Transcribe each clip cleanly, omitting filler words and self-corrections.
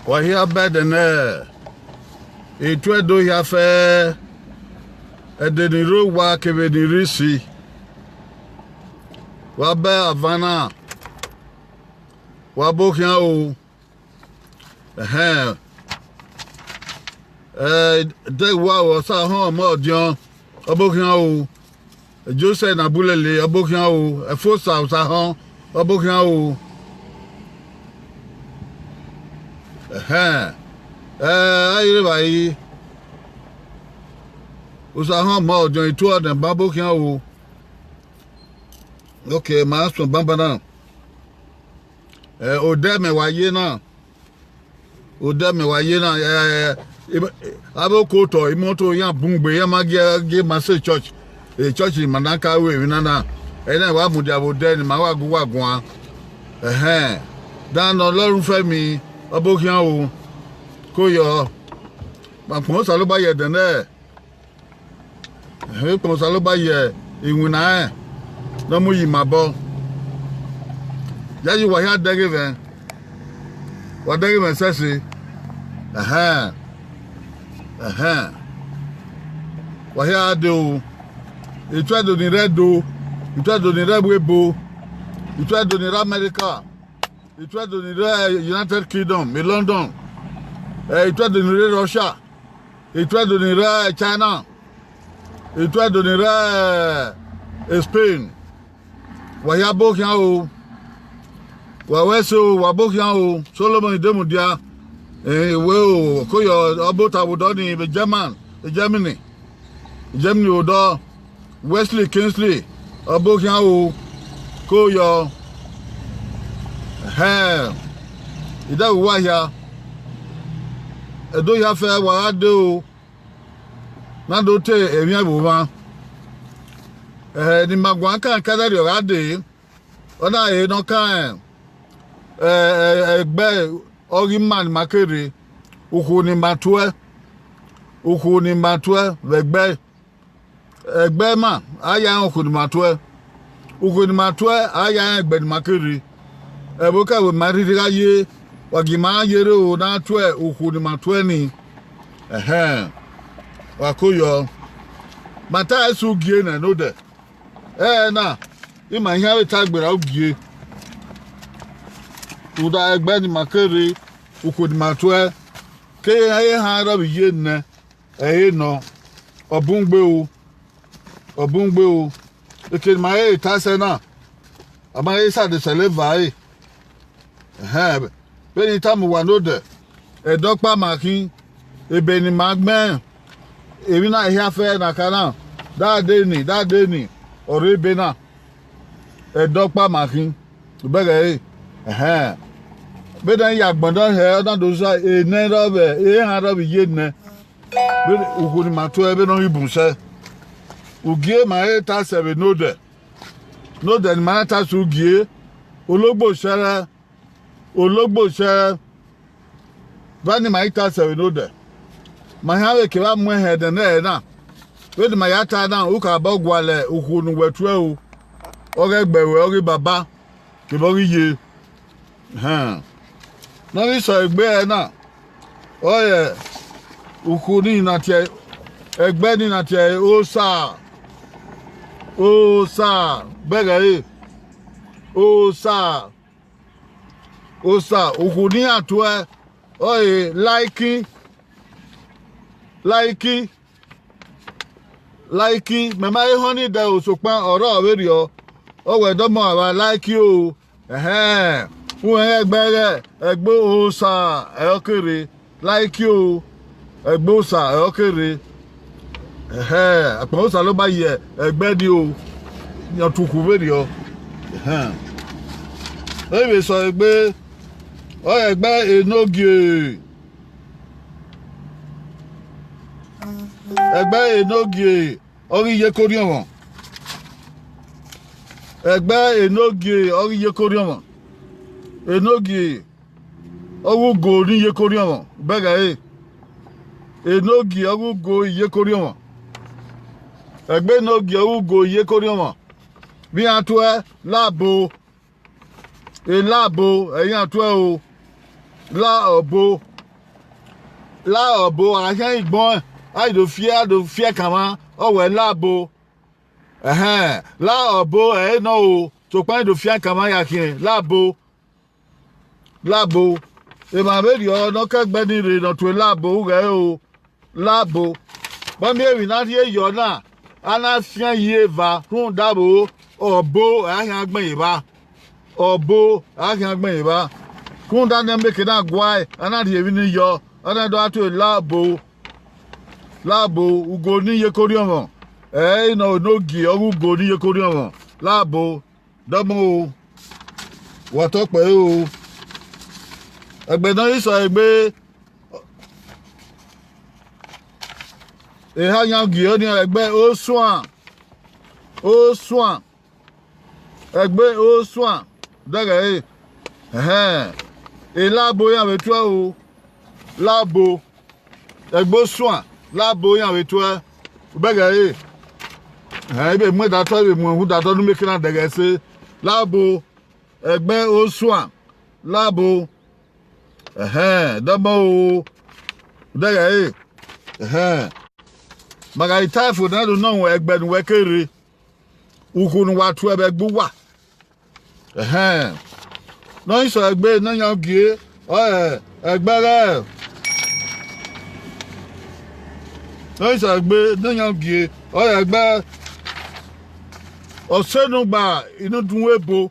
Wahia bedene etwe do ya fe edeniro wa kebenirisi wa be avana wa bokian o de wa o sa ho mo odion obokian o Jose na bulele obokian o efo sa ho obokian o ayire bayi usa ho mo ojon itu odan babokian o okay ma so bamba na odeme waye na abokoto imoto ya bungbe ya mage mase church church manaka we na ene wa mudi abode ni ma wa gun dan Ọlọ́run fẹ́mi abokian o koyo ma pon sa lo ba ye den e pon sa lo ba ye iwuna no mu yi mabo yayi wa ya dege wa dege sese wa ya do itu ado ni redo itu ado ni rebwebo itu ado ni America itu ado ni United Kingdom me London itu ado ni Russia itu ado ni China itu ado ni Spain wa ya bokian o wa weso wa bokian o Solomon Demudia we o koyo obota wodo ni Germany odo Wesley Kingsley abokian o koyo ida wa ya edo ya fe wa ade o na do te emi abuba ni magwa kan kadari o ade ona e no kan egbe ori man makere uku ni matwe egbe ma aya uku ni matwe aya egbe ni makere eboka we mariri aye wagima yere o na twe uku ni matwe ni wakoyo mata esu gie na no de na ima ihe we tagbera ugie uda egbe ni makere uku ni matwe ke aye ha ra biye nne no obungbe o eke ma e tase na ama e sa de seleva beni tamu wa no de edokpa makin ebe ni magmen emi na ihe afe na kana da de ni ore ebe na edokpa makin bege bedan ya gbondan he na do sa ne robe ha robe ye ne be ukuni mato ebe no ibun se ugie ma e ta sebe no de ni ma ta su ugie ologbo sere bani ma ita sebe no de ma ha we ke ba mu he de na we de ma ya ta na u ka ba gwale ukunu wetu o oge gbewe oge baba ke bo ye no ni so egbe na oye ukuni na tie egbe ni na tie o sa bege o sa ukuni atwe oye like me ma honey da osopan oro we ri o we do mo awa like o fún ẹgbẹ́rẹ́ ẹgbẹ́ òòsà ẹ̀ọ́kèrè láìkí o ẹgbẹ́ òòsà ẹ̀ọ́kèrè àpọ̀ òòsà ló bá yẹ ẹgbẹ́ ni o yàtùkù wèrè ọ ẹ̀wẹ̀ sọ ẹgbẹ́ enogie orí iye kórí ọ̀wọ̀n ẹgbẹ́ enogie orí iye kórí ọ̀wọ̀n enogi owugo ni iye kori won bega enogi owugo iye kori won egbe enogi owugo iye kori won bi atwe labo eyin atwe o la obo là obo ahia igbon ai do fie kama o we labo là obo no o to pan do fie kama ya kin labo e ma be rio no ka gbe ni re no to labo re o labo ba mi wi na die yo na ana fie ye va hun dabo obo ahia gbon iba obo ahia gbon iba kun da na make na gwai ana die wi ni yo ana do ato labo ugo ni ye kori omo no gi ugo ni ye kori omo labo domo wo to pe o egbe na iso egbe ha yan gi oni egbe o suan egbe o suan daga labo yan betu o labo egbo suan labo yan betu daga be mo da to be mo hu da to nu make na daga se labo egbe o suan labo dabo o daga maga itafu na do no egbe nu wekere ukunu watu ebe gbu wa no iso egbe na yan gie egbe re no iso egbe na yan gie egbe osenugba inu dun ebo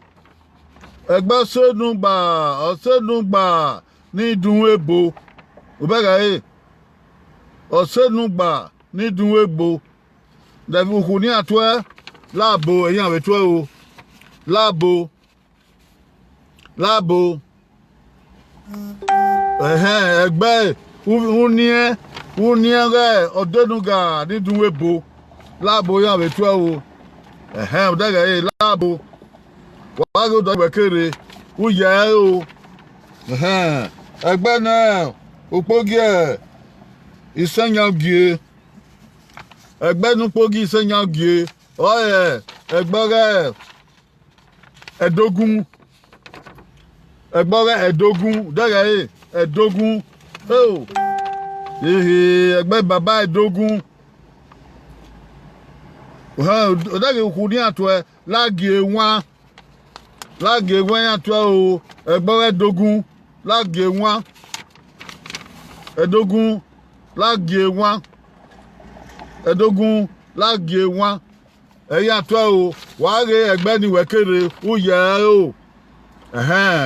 egbe osenugba ni dun ebo obega osenugba ni dun ebo davi ukuni atwe labo eyan betwe o labo egbe unie re odenuga ni dun ebo labo yan betwe o daga labo wa go do wekere uye o egbe na opogie isenyan gie egbe nu pogi isenyan gie egbore edogun daga edogun egbe baba edogun daga ukuni atwe lagie wan atwe o egbore edogun lagie wan edogun lagie wan eya to o wa re egbe ni wekere uye o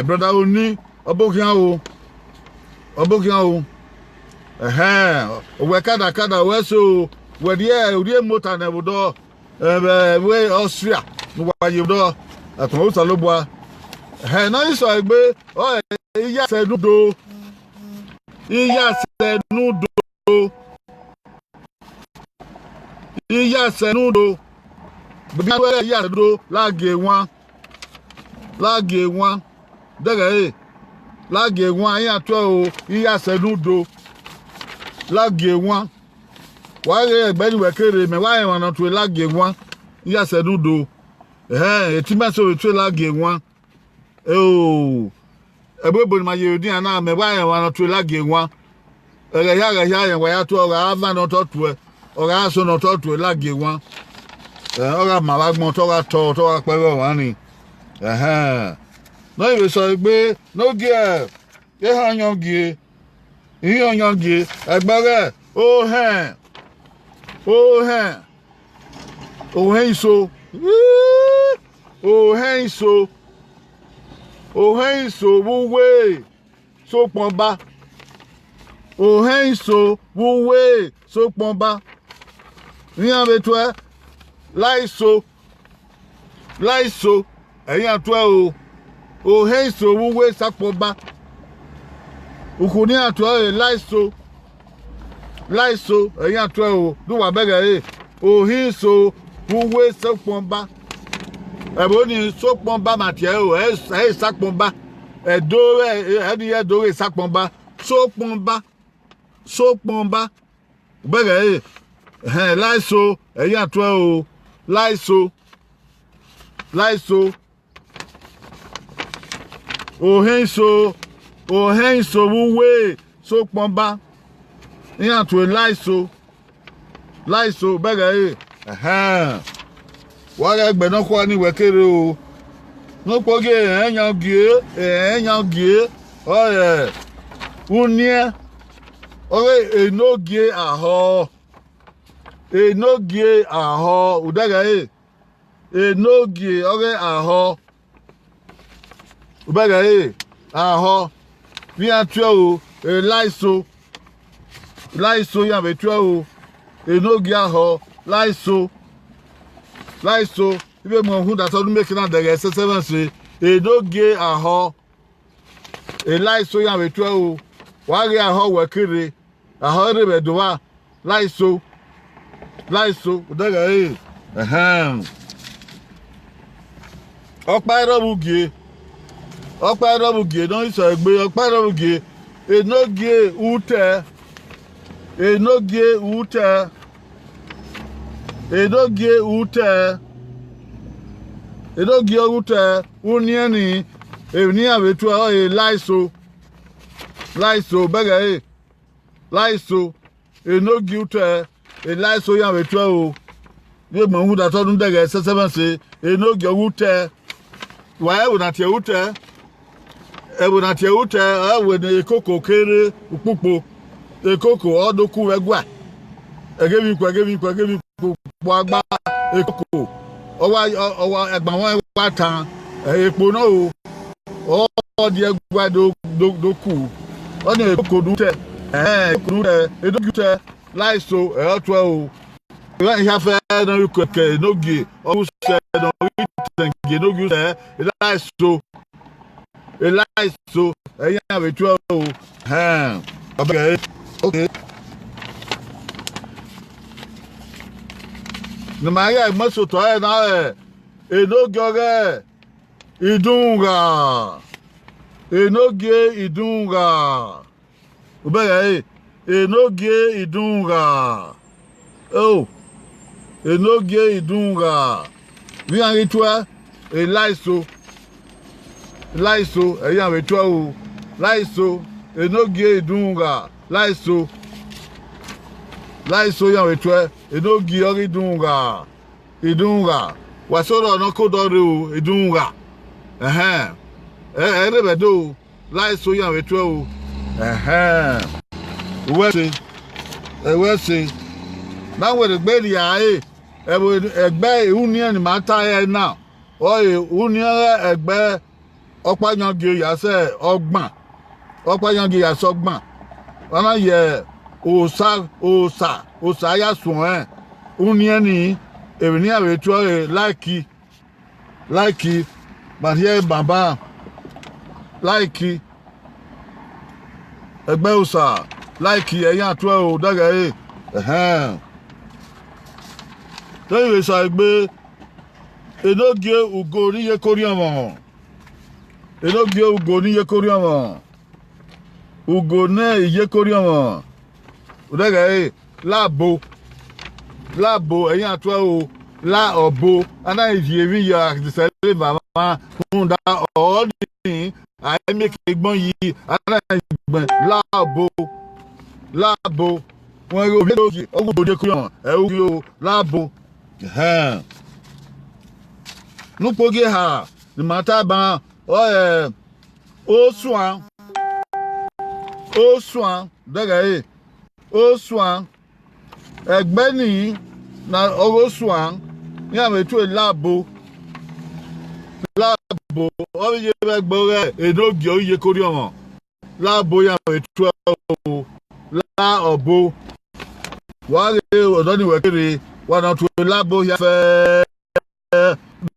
brother oni obokian o we kada we so we die motor na bodo we Austria no wa ye do aton o salobua na iso egbe o iya senudo bí wọ́n yà dúró láàgé wọn dẹ́gẹ̀ láàgé wọn ayé àtọ́ o yíyà sẹ́nu do láàgé wọn wàá rẹ ẹgbẹ́ni wẹ̀kẹ́rẹ́ mẹ́wàá ẹ̀wọ̀n náà tó láàgé wọn yíyà sẹ́nu do ètí mẹ́sàn-án tó láàgé wọn ẹgbẹ́ bòní ma yẹ òdì àná mẹ́wàá ẹ̀wọ̀n náà tó láàgé wọn ẹ̀rẹ̀ yà ẹ̀wọ̀n yà tó ọ̀rọ̀ àvà náà tó tó ẹ̀ ọ̀rọ̀ àṣọ náà tó tó láàgé wọn. Ora maragbon to ra pere wa ni no iwe so gbe no gie ye hanyan gie egbere o hen so wuwe so ponba wuwe so ponba ni abetwe láìso ẹ̀yin àtọ́ o heiso wúwé sápọ̀bá ukùní àtọ́ láìso ẹ̀yin àtọ́ o dúwà bẹ̀rẹ̀ heiso wúwé sápọ̀bá ẹ̀bùn ní sópọ̀bá màtíẹ̀ o ẹ̀ sápọ̀bá ẹ̀dí ẹ̀dọ́rẹ̀ sápọ̀bá sópọ̀bá bẹ̀rẹ̀ láìso ẹ̀yin àtọ́ o láìso òhẹ́ǹso wúwé sópọ̀nba Iyan to laiso bega wa ga gbe no ko ni wekere o no poge eyan gie oye unie ore enogie aho udaga enogie ore aho ubaga aho vi atue o laiso ya betue o enogie aho laiso ibe mo hu da so nu make na dege se enogie aho laiso ya betue o wa ri aho wekere aho re bedowa laiso udaga ọ̀pá ẹrọ̀bùgì náà ìsọ̀ ẹgbẹ́ ọ̀pá ẹrọ̀bùgì enogie ute unieni eni abetu oye laiso bega laiso enogie ute laiso ya betu o ye mo hu da to dun dege se enogie ute wa e na tie ute we ne ekoko kere upupo ekoko odoku wegwa egebi kwa agba ekoko owa egba won wa tan epo na o di egwa doku o ni ekoko dute edogute laiso oto o ya fe na yuke nogi o se no witengi nogi se laiso eyan abetu o okay no maya maso to na enogi ore idunga ubega enogie idunga enogie idunga vi an ritua laiso eyan ritua o laiso enogie idunga laiso yan ritua enogie ori idunga wasoro no kodore o idunga rebedo laiso yan ritua o wese na we gbe ri aye egbe union ma ta now oye union egbe opayange yase ogbon wana ye osa ya sun union ni eni abetu like but here baba like egbe osa like eyan atwa o daga Tẹ́lẹ̀ sọ pé enogie ugo níye kóríọ̀mọ̀ ugo náà iye kóríọ̀mọ̀ ọ̀dẹ́gẹ̀ láàbò ẹ̀yìn àtúwẹ̀ o láàbò anáyìí èmi yọ àdìsẹ́lẹ̀ bàbá fún da ọ̀ọ́dì àìmẹ́kẹ̀ gbọ́n yìí anáyìí gbọ̀n láàbò wọn yóò bí lóògì ọgbọ̀n òde kóríọ̀mọ̀ ẹ̀wù yóò láàbò. Nupoge ha ni mata ba osuan daga osuan egbe ni na osuan ni ametu labo o ye be gbore enogi o ye kori omo labo ya ametu la obo wa re odo ni wekere wana tu labo ya fe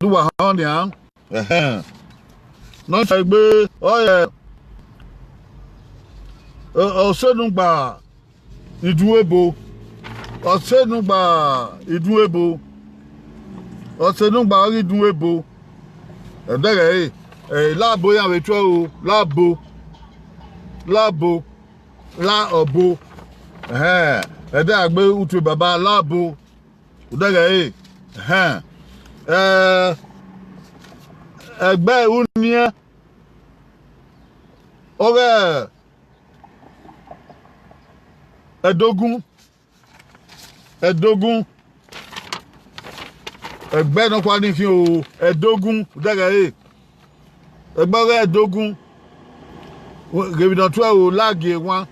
duwa han ya no se gbe oye osenugba iduebo edere labo ya betu o labo la obo ede agbe utu baba labo udere egbe unie Edogun egbe no kwa ni fi o Edogun daga e egbe Edogun gebi don to o lage wan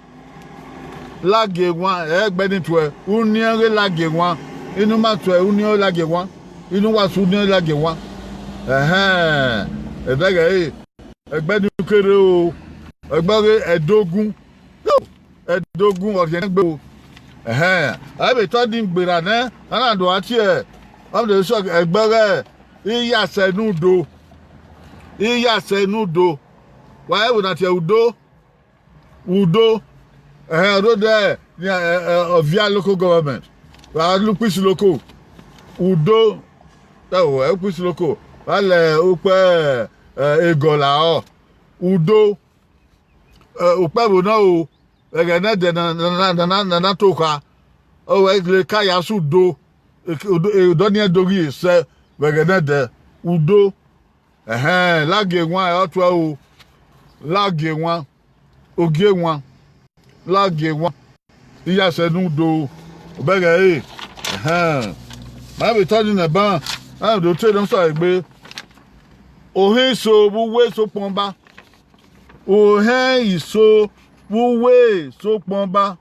egbe ni to uni re lage wan inu ma to uni o lage wan inu wa su ni lage wan daga e egbe ni kere o egbe Edogun o je gbe o abi to di gbera na ana do ati e am de so egbere iya senudo wa e na te udo odo de via local government wa lupis local udo tawo e pis local wale ope egola o udo ope bo na o egene de na toka o we le kaya su do do ni dori se egene de udo lage wan o to o lage wan ogie wan lage wan iya se nu do obere ma be to ni na ba a do te don so egbe ohin so buwe so ponba ohin iso wuwe so ponba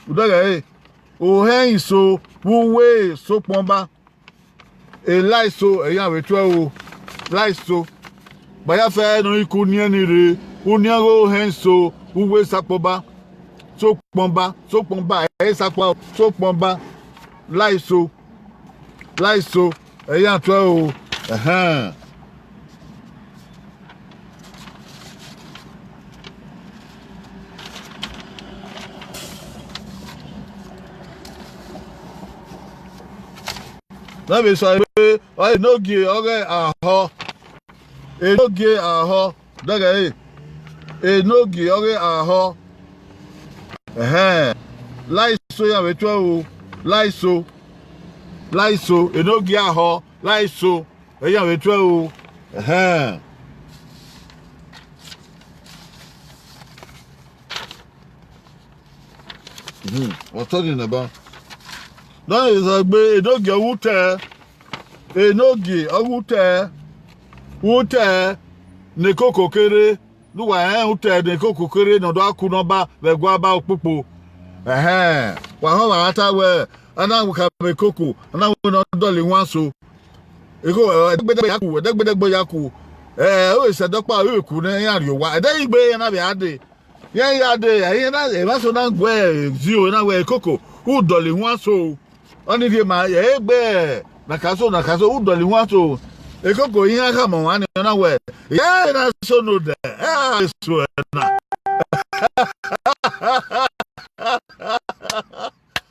udaga ohin iso wuwe so ponba laiso eyan we to o laiso baya fe no iku ni ani re uni ro ohin so wuwe sapoba so ponba sapo so ponba laiso eyan to o na be so pe o enogie ore aho daga enogie ore aho laiso ya we to o laiso enogie aho laiso eya we to o what talking about no is agbe enogie wute ne koko kere luwa wute ne koko kere no do akuno ba begwa ba opopo wa ho wa ata we ana ka me koko ana we no dole wan so eko degbedegbo yaku o se dopa o eku na yan rio wa de igbe na bi ade yan na e ba so na gwe zio na we koko u dole wan so oni die ma egbe nakaso udoli wan so ekoko yin aka mo wan na we na so no de so na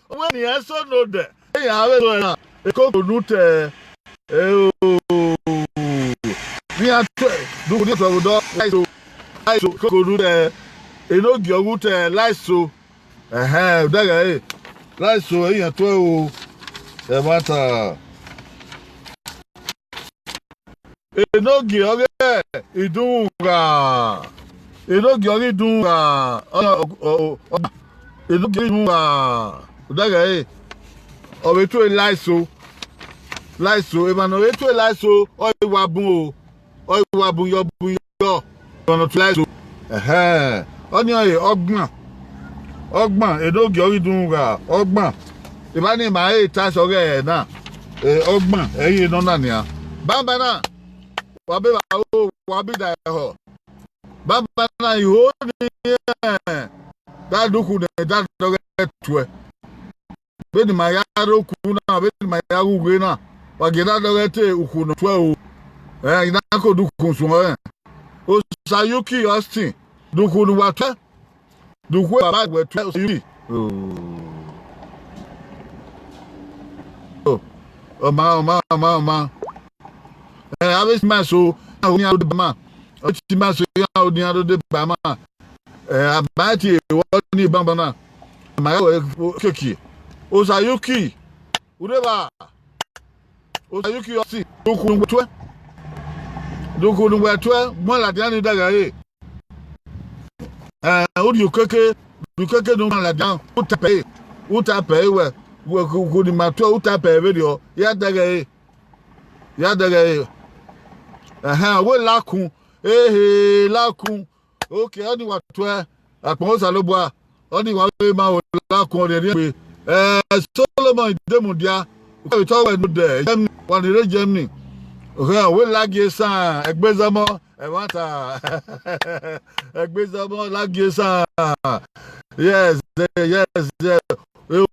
when you so no de ya we so na ekoko nu te ni atu du ni so do laiso ekoko nu de enogi owu te laiso daga laiso eyan to o mata enogi ore idunga daga o to laiso e ma no to laiso o iwa bun yo ono to laiso oni ogbon enogi ore idunga ogbon ibani ma ta sore na ogbon eyin no na ni a bamba na wa be wa bi da ho bamba na iho ni da duku ne da dore tue be ni ma ya roku na be ni ma ya ugwe na wa ge da dore te uku no tue o ina ko duku so o Sayuki Austin duku ni wa tue duku baba gbe tue Sayuki ma abe ma so oni ado ma o ti ma so ya oni ado de ba ma abati wo ni bamba na ma keki o Sayuki ureba o Sayuki osi duku nu tue mo la dia ni daga o di keke du keke no la dan utape we ku ni mato utape video ya daga we lakun lakun okay oni wa to apon sa lo boa oni wa ma o lakun re pe Solomon Demudia we to we no de one re Germany okay we lagi san egbezamo e wanta egbezamo lagi san yes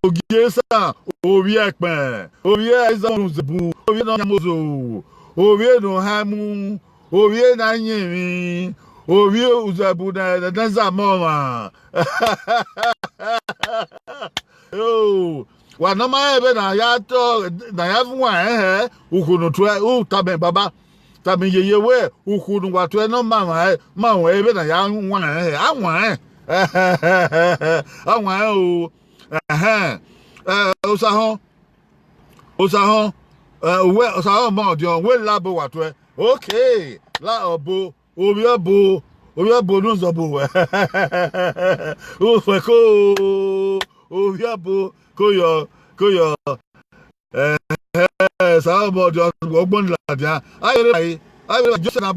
ogie san obi epen obi ezon zebu obi no nyamozo obi no hamu obi na nyimi obi uzebu na zamoma oh wa na ma ebe na ya to na ya fun ukunu to tabe baba tabe yeye we ukunu wa to no ma ebe na ya nwa anwa o osahon we osahon mo odion we labo wa to okay la obo obi obo no zobo o fe ko obi obo koyo sa mo jo ogbon la dia ayere Joseph na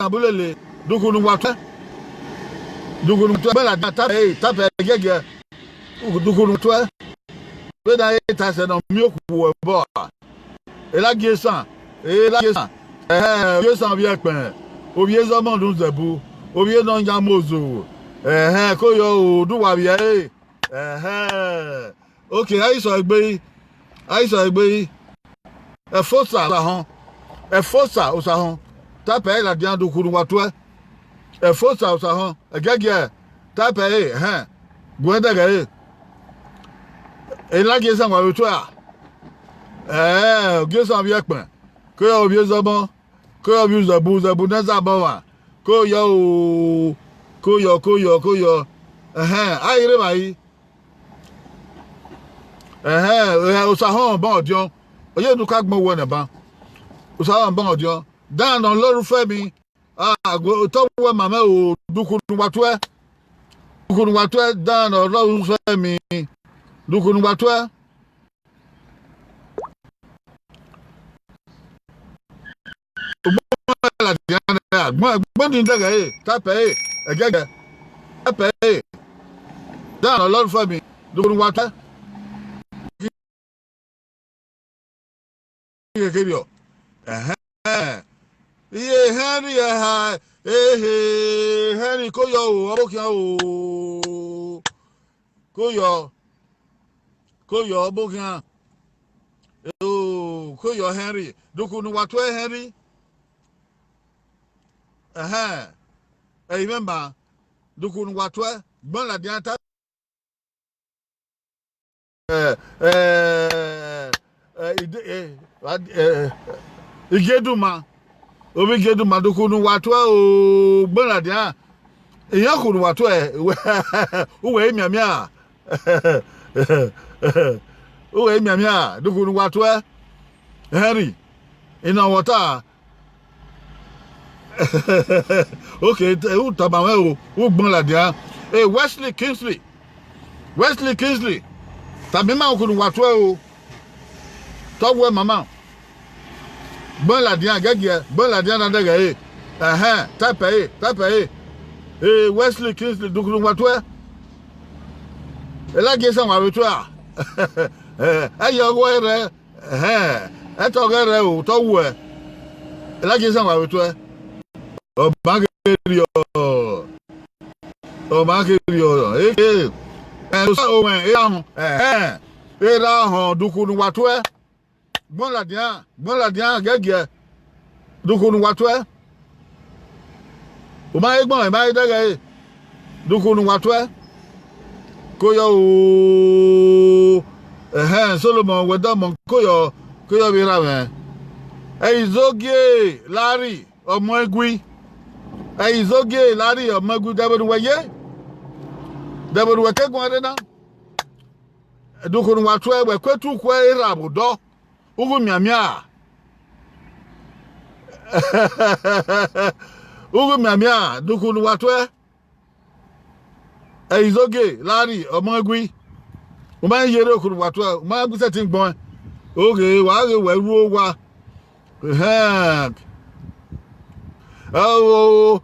bule le dukunu wa to bela tape gege dukunu to be da ta se no mi oku bo elagesan yesan bi epen obi ezomo dun zebu obi no nyamozo koyo duwa bi okay aiso egbe efosa osahon tape la dia dukunu wa to efosa osahon gege tape gwedege elagesan wa to gesan bi epen koyo obi ezomo koyo bi zebu na zabawa koyo ayire bayi osahon bon odion oye nu ka gbon wo na ba osahon bon odion dan on loru femi to wo mama o dukunu watwe dan on loru femi dukunu watwe la diana gbon din daga tape egege tape dan on loru femi dukunu watwe Kebio iye Henry Henry koyo obokian o koyo obokian koyo Henry dukunu watu Henry remember dukunu watu gbon la dianta igeduma obi geduma dukunu watu o gbonade eyan kunu watu uwe miamia dukunu watu Henry ina water okay utabawe o gbonade Wesley Kingsley tabi ma kunu watu o towe mama bon la dia gege bon la dia na daga tape Wesley Kingsley dukunu watwe ela gesa wa wetu ayo were etogere o towe ela gesa wa wetu o bagerio so wen era hon dukunu watwe bon la dia gege dukunu watwe o ma egbon e ma daga dukunu watwe koyo Solomon wedamon koyo bi rawe izoge Larry ọmọ egui izoge Larry ọmọ egui daberu weke gun adena dukunu watwe we kwetu kwa irabudo ugu miamia dukunu watwe Izoge Larry Omagui Uma yere okunu watwa uma gusa tin gbon oge wa ge weru wa oh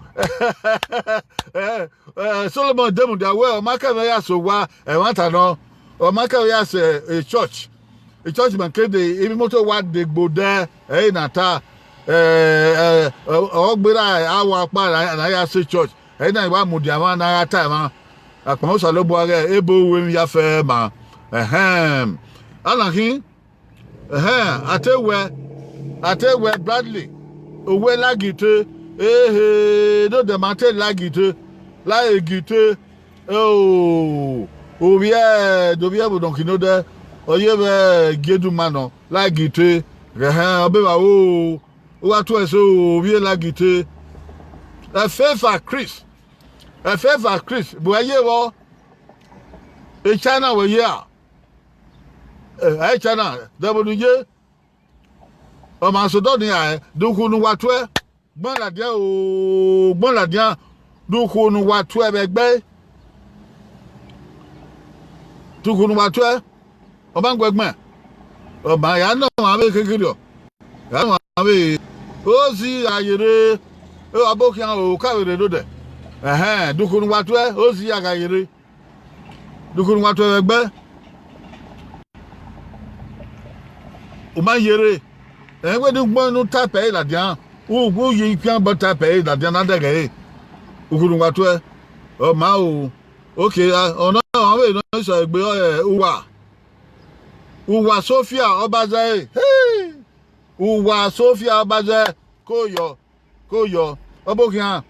Solomon demu dia we o maka me ya so wa e wanta no o maka ya se a church man kede ebi moto wa de gbode e nata o gbera awa pa na ya se church e na wa mu dia ma na ta ma akon so lo bo are ebo we ya fe ma alahin atewe Bradley owe lagite no de mate lagite la egite obie donc no de oyebe gedu mano lagite obe ba o wa to eso obie lagite Fefa Chris bo aye wo e China wo ye a China dabonuje o ma so do ni a dukunu watwe gbon ladia dukunu watwe begbe dukunu watwe o ba ngbegbon o ba ya no ma be kekiri o ya no ma be o si ayere o abokian o kawere do de dukunu watwe o si agayere dukunu watwe begbe o ma yere we do gbon no tape ladia o yi pian bo tape ladia na dege dukunu watwe o ma o okay ona we no so egbe uwa Sophia Obaze uwa Sophia Obaze koyo obokian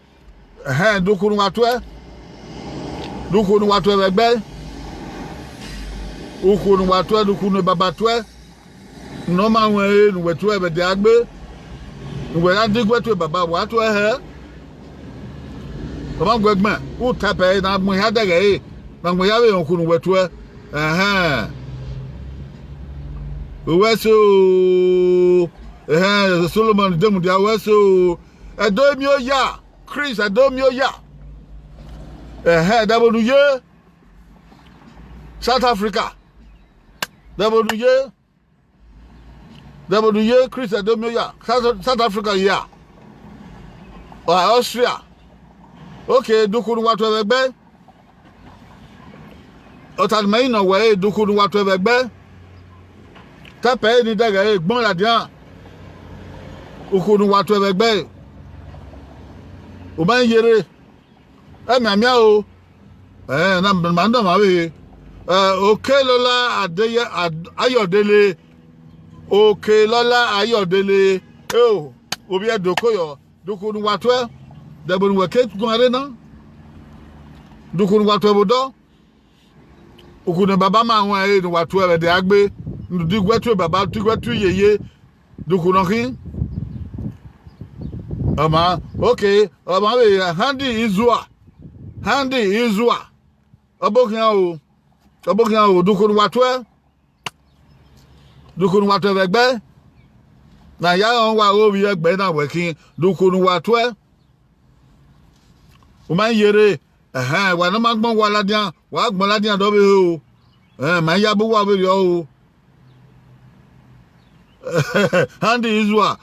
dukunu watwe begbe ukunu watwe dukunu babatwe no ma won nu wetu e be de agbe we la digwetu baba watwe o ma gbegbon u tape na mu ya dege na mu ya we ukunu wetu weso Solomon demu dia weso edomio ya Chris edomio ya dabonuye South Africa dabonuye Chris edomio ya South Africa ya Austria okay dukunu watu begbe otanmai no we dukunu watu begbe tape ni daga gbon ladian ukunu watu begbe o ban yere amia o na mando ma we Okelola Adeye Ayodele Okelola Ayodele obi edokoyo dukunu watu debonu weke gun arena dukunu watu bodo ukunu baba ma won ni watu e de agbe ndigwetu baba tigwetu yeye dukunu kin ama okay ama we handi izua obokian o dukunu watu begbe na ya on wa obi egbe na wekin dukunu watu o man yere wa na magbon wa ladian wa gbon ladian do be o ma ya bu wa be o handi izua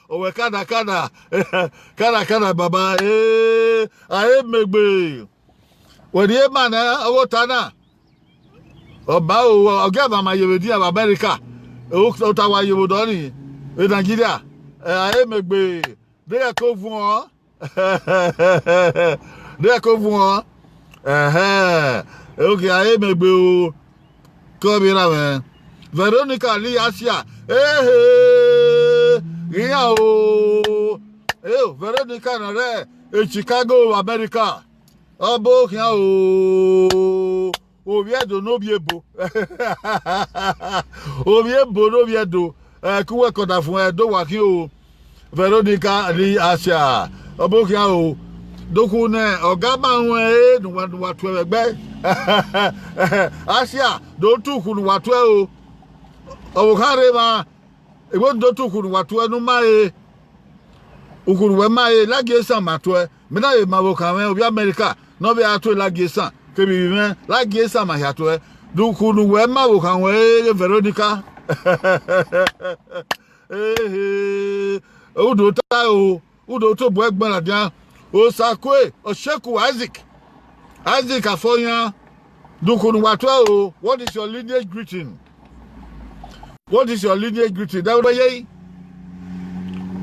owe kada baba aye megbe wodi e ma na owo tana oba o oga ba ma yewedi aba America o ta wa yewo do ni e Nigeria aye megbe de ko fun o okay aye megbe o Kobira we Veronica Lee Asia iya o Veronica na re Chicago America obo kian o obiedo no biebo obiebo no biedo kuwe koda fun e do wa kin o Veronica Lee Asia obo kian o doku ne oga ma won nu wa tu egbe Asia do tu kunu watu o obukare ma ebo do tu kunu watu nu mai ukunu we mai lage san matwe Mena e maboka me obi America no be ato la gesa ke bi me la gesa ma ya to e du kunu we maboka we Veronica udo ta o udo to bo egbon la dia o sakwe o sheku Isaac afoyan du kunu wa to o what is your lineage greeting that way ye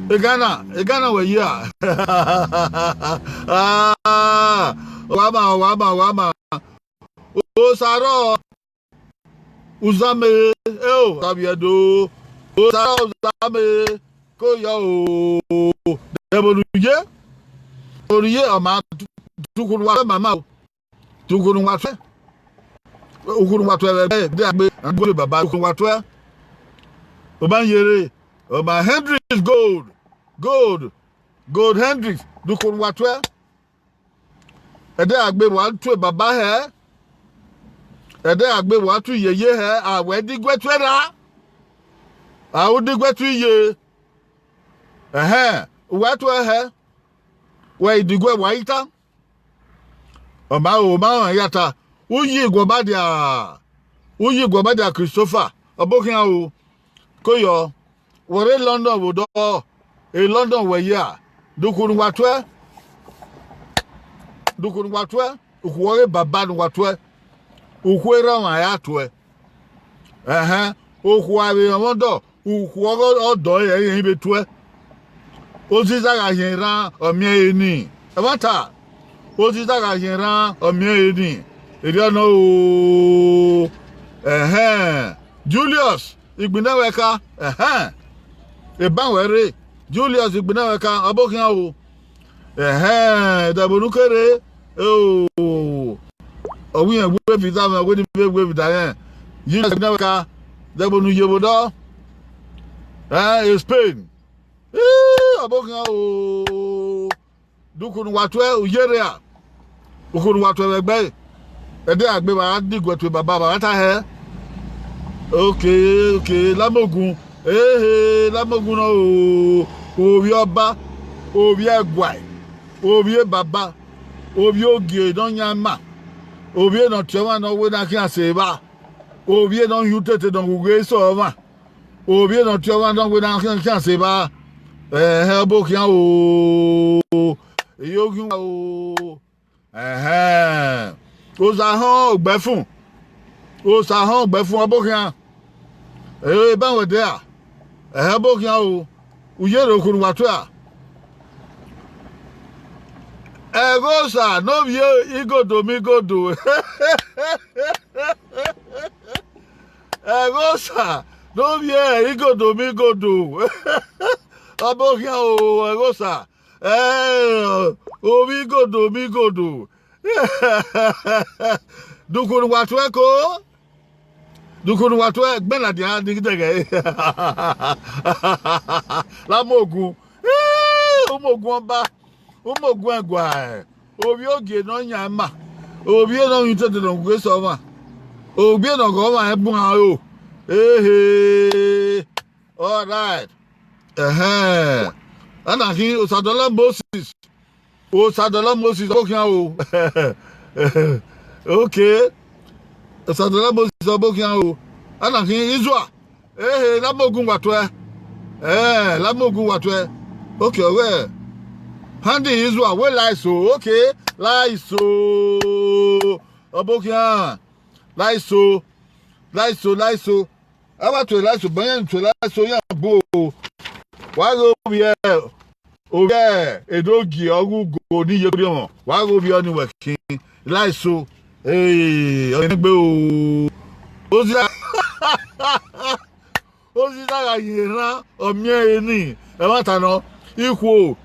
Ghana we here wama o saro uzame tabiedo o saro uzame ko yo debonuye oriye o ma tukunu wa mama tukunu wa fe okunu wa to de agbe ngole baba tukunu wa to o ban yere o ma Hendrix gold Hendrix tukunu wa to ede agbe wa to baba he ede agbe wa to yeye he awe digwetwera awu digwetu ye wa to he we digwe wa ita o ma yata uyi gwobadia Christopher abokin o koyo wore London wodo London we ya dukunu watwe ukuwore baba nu watwe ukuwera wa ya to ukuware omodo ukuworo odo yin betwe oziza ga yinra omie eni amata oziza ga yinra omie eni eriona o Julius Igbinaweka ebanwere Julius Igbinaweka abokin o dabonukere owi en we visa me we visa yen Julius Igbinaweka dabonu yebodo Spain abokin o dukunu watwe uyerea ukunu watwe egbe ede agbe ba digwetu baba ta he okay lamogun lamogun no obi oba obi egwai obi baba obi ogie don yama obi no twa no we na kan se ba obi no yutete don gugu so ma obi no twa no we na kan se ba abokin o yogun o o sa hon gbe fun abokin ba wo de a abokin o uyere okuru watu a egosa no vie igodo migodo egosa no vie igodo migodo abokin o egosa obi godo dukunu watu gbena dia digidege lamogun umogun egwa obi oge no nyama obi no yutete no gwe so ma obi no go ma ebun ayo all right anahi Osadola Moses abokin o okay Osadola Moses abokin o anahi Israel lamogun watwe okay we handi Israel we laiso okay laiso abokin laiso abatwe laiso banyan twe laiso yan bo wa go bi oge edogi ogugo ni ye mo wa go bi oni wekin laiso onigbe oziza ga yira omie eni e mata no ikwo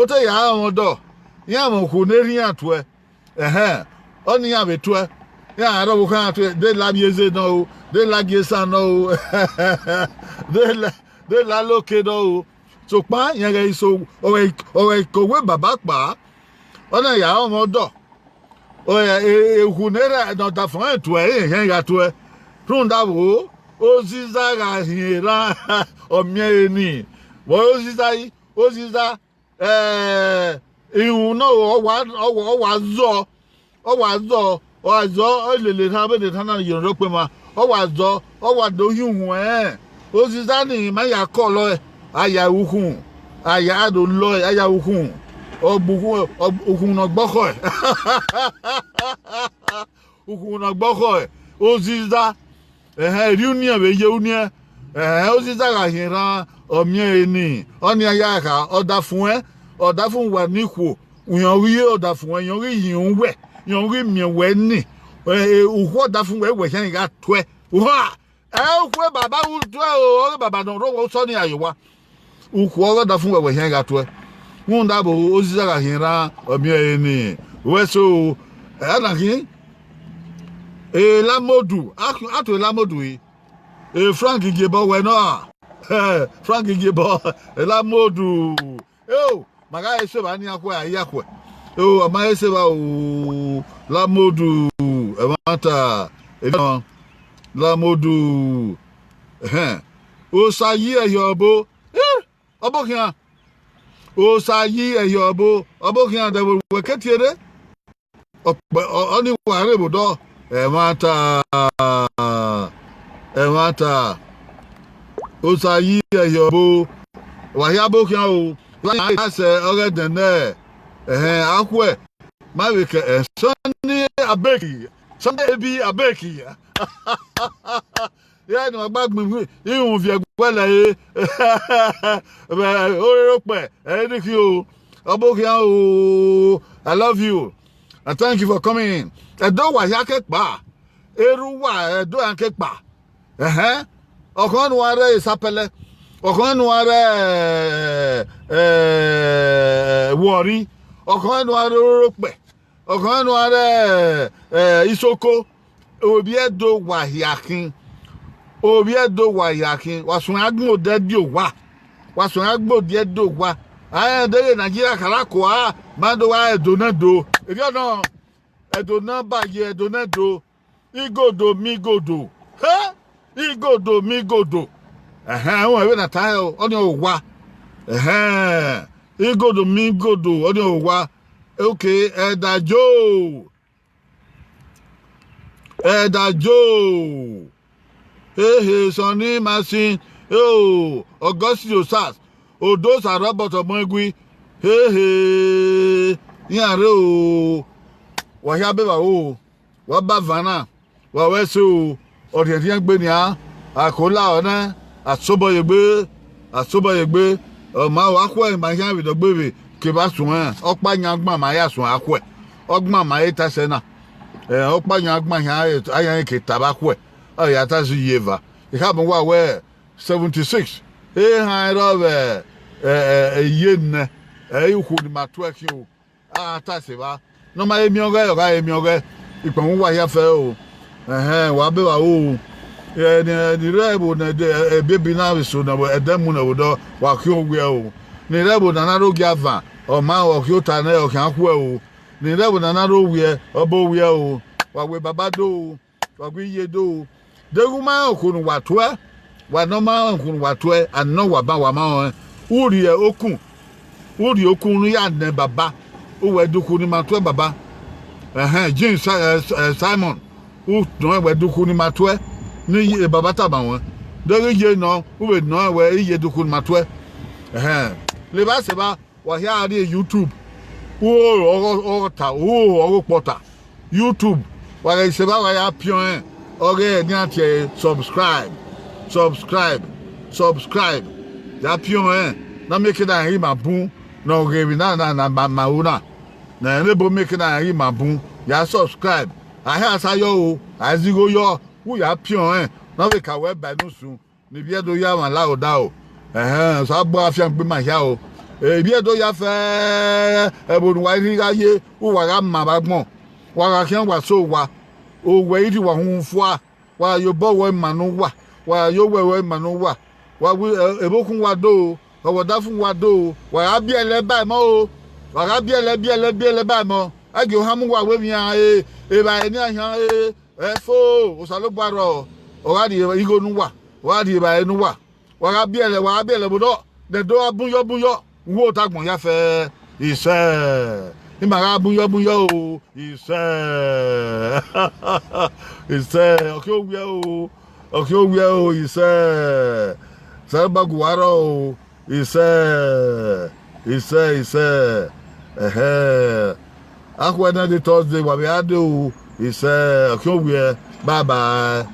te ya won do ya mo ku neri atwe oni ya betwe ya aro bu kan atwe de la bieze no de la giesa no de la loke no so pa yen ga iso o ko we baba pa ona ya won do ehunera no ta fun atwe yen ga atwe runda wo oziza ga hira omie eni wo oziza ihun náà ọwà zọ ọlẹlẹ tán abẹ́lẹ̀ tán náà yẹn rọpẹ́ ma ọwà dóhìn hùn ẹ̀ ó sì sáni máyà kọ́ lọ ẹ̀ àyà ukùn àyà àdó lọ ẹ̀ àyà ukùn ukùn náà gbọ́kọ̀ ẹ̀ ukùn náà gbọ́kọ̀ ẹ̀ ó sì sá rí union bẹ̀ yẹ union ó sì sá àhìn ran ọ̀mìẹ́ ẹni ọ̀ni àyà àkà ọ̀dà fún wà níkù yàn rí ọ̀dà fún ẹ̀ yàn rí yìí ń wẹ̀ yàn rí mìẹ̀wẹ̀ ní òkú ọ̀dà fún wẹ̀ sẹ́yìn ká tó ẹ̀ wá òkú bàbá tó ẹ̀ ọ̀rẹ́ bàbá náà rọ́wọ́ sọ ní àyèwá òkú ọ̀dà fún wẹ̀ sẹ́yìn ká tó ẹ̀ wọ́n dàbò ó sì sára yìí rán ọ̀mìẹ́ ẹni wẹ́sọ̀ ẹ̀ẹ́dàkí Lamodu àtò Lamodu yìí Frank Gebo wẹ̀ náà Frank Gebo Lamodu maka eseba ni akwa ayakwa ama eseba o Lamodu emata Lamodu o sayi eyobo obokian o sayi eyobo obokian da we ketiere oni wa rebodo emata o sayi eyobo wa ya bokian o láyé ọ̀rẹ́ dẹ̀nẹ́ akwe máwèké Sunday ebi abẹ́ẹ̀kì yẹ́ ni wọ́n gbá gbìmí ihun fi ẹgbẹ́ lẹ́yẹ oréròpẹ̀ ẹ̀ẹ́dìkì o ọbọ̀kìá o I love you and thank you for coming ẹ̀dọ́ wà yá kẹ́pà eru wà ẹ̀dọ́ yá kẹ́pà ọ̀kan wà rẹ̀ ìsápẹ́lẹ́ ọ̀kan nu ara wọ̀rí ọ̀kan nu ara orópẹ̀ ọ̀kan nu ara ìsoko òbí ẹ̀dọ́ wàhíàkín wàsùn agbóòdẹ́dì wà ayédèrè Nàìjíríà kàràkọ̀ á máa ń do wá ẹ̀dọ́ náà do èdè ọ̀nà ẹ̀dọ́ náà bàyẹ̀ ẹ̀dọ́ náà do igodo migodo wọ́n ẹ̀wé nàta ẹ̀ ọ́ ní ọ̀wá igodo migodo ọ́ ní ọ̀wá ẹ̀dàjò Sunny Machine Augustine Sars odo sàrọ́bọ̀tọ̀ mọ́ẹ́gbí yíyàrá o wọ́n yá bẹ́ẹ̀ bá o wọ́n bá vanna wọ́n wẹ́sẹ̀ o ọ̀dẹ̀dẹ̀ gbé ní àkólà ọ̀nà asobọyegbe ọmọ akọ ìmàṣẹ àbìdọgbèrè kìbá sùn ẹ ọpá yangbọn máa yà sùn akọ ẹ ọgbọn máa yẹ tẹsẹ náà ọpá yangbọn ayẹyẹ kìtàbá kọ ẹ ọyà tẹsí yéva ìkàbọn wà wẹ 76 hàn ẹrọ yé nẹ ikú ni màá tó ẹ kí o àtàsí wa nọmọ ẹmí ọgẹ ìpẹ̀wọ̀n wà yà fẹ́ o wà bẹ́ wà o. Ni rebo na baby na so na edemu na wodo wa ki ogwe o ni rebo na naro giava o ma o ki ota na o kan ku o ni rebo na naro wi obo wi o wa we baba do wa gwi ye do de guma okunu watwe wa no ma okunu watwe an no wa ba wa ma uri okun ya ne baba o we duku ni matwe baba James Simon o no we duku ni matwe ni baba taba won dere ye no we no we ye dukun matwe le ba se ba wa ya ri YouTube o pota YouTube wa ga se ba wa ya pion ore ni ati subscribe ya pion na make na ri mabun na ore bi na mauna na ne bo make na ri mabun ya subscribe aha sayo o azigo yo ya pion na we ka we ba no sun ni bi edo ya wan la o da o so agbo afia gbe ma ya o bi edo ya fe ebonu wa ri aye o wa ga ma ba gbon wa ga kian wa so wa o we iri wa hun fu a wa yo bo we manu wa yo we manu wa wi ebokun wa do o wa da fun wa do wa ga bi ele ba mo o wa ga bi ele ba mo age o hamu wa we mi a ba eni ahan efo osalogbaro owadi igonu wa wadi ba enu wa wa ga bi ele bodo de do abunyo wo tagbon ya fe ise imara buyo o ise ise oke owie o ise sabaguwara o ise akwena the Thursday wa be ade o ise oke owie bye bye